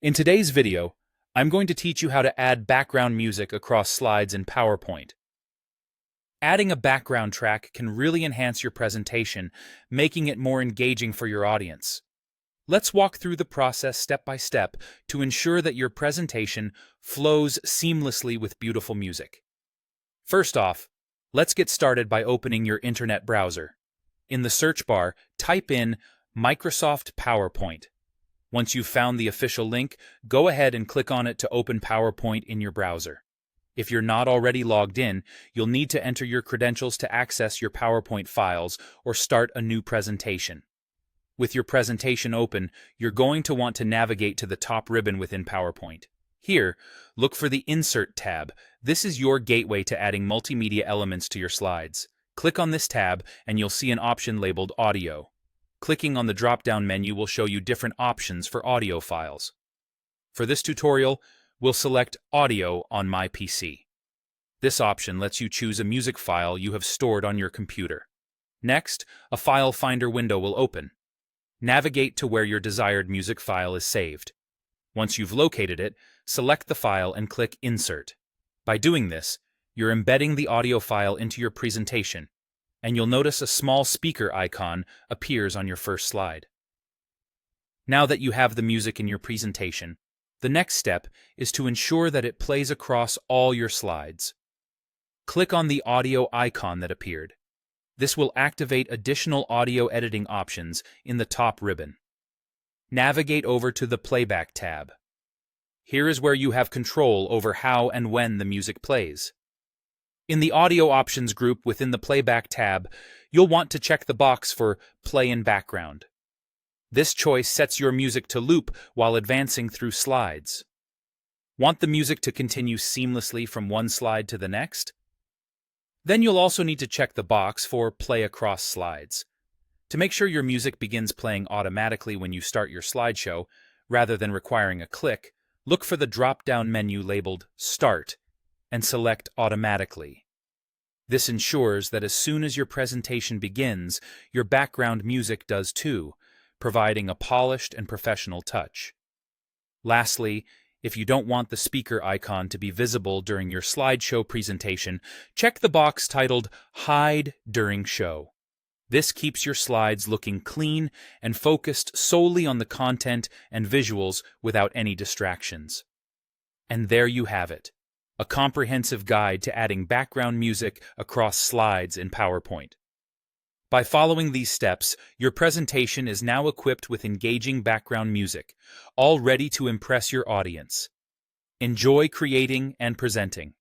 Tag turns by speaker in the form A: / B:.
A: In today's video, I'm going to teach you how to add background music across slides in PowerPoint. Adding a background track can really enhance your presentation, making it more engaging for your audience. Let's walk through the process step by step to ensure that your presentation flows seamlessly with beautiful music. First off, let's get started by opening your internet browser. In the search bar, type in Microsoft PowerPoint. Once you've found the official link, go ahead and click on it to open PowerPoint in your browser. If you're not already logged in, you'll need to enter your credentials to access your PowerPoint files or start a new presentation. With your presentation open, you're going to want to navigate to the top ribbon within PowerPoint. Here, look for the Insert tab. This is your gateway to adding multimedia elements to your slides. Click on this tab and you'll see an option labeled Audio. Clicking on the drop-down menu will show you different options for audio files. For this tutorial, we'll select Audio on my PC. This option lets you choose a music file you have stored on your computer. Next, a file finder window will open. Navigate to where your desired music file is saved. Once you've located it, select the file and click Insert. By doing this, you're embedding the audio file into your presentation, and you'll notice a small speaker icon appears on your first slide. Now that you have the music in your presentation, the next step is to ensure that it plays across all your slides. Click on the audio icon that appeared. This will activate additional audio editing options in the top ribbon. Navigate over to the Playback tab. Here is where you have control over how and when the music plays. In the Audio Options group within the Playback tab, you'll want to check the box for Play in Background. This choice sets your music to loop while advancing through slides. Want the music to continue seamlessly from one slide to the next? Then you'll also need to check the box for Play Across Slides. To make sure your music begins playing automatically when you start your slideshow, rather than requiring a click, look for the drop-down menu labeled Start and select Automatically. This ensures that as soon as your presentation begins, your background music does too, providing a polished and professional touch. Lastly, if you don't want the speaker icon to be visible during your slideshow presentation, check the box titled Hide During Show. This keeps your slides looking clean and focused solely on the content and visuals without any distractions. And there you have it, a comprehensive guide to adding background music across slides in PowerPoint. By following these steps, your presentation is now equipped with engaging background music, all ready to impress your audience. Enjoy creating and presenting.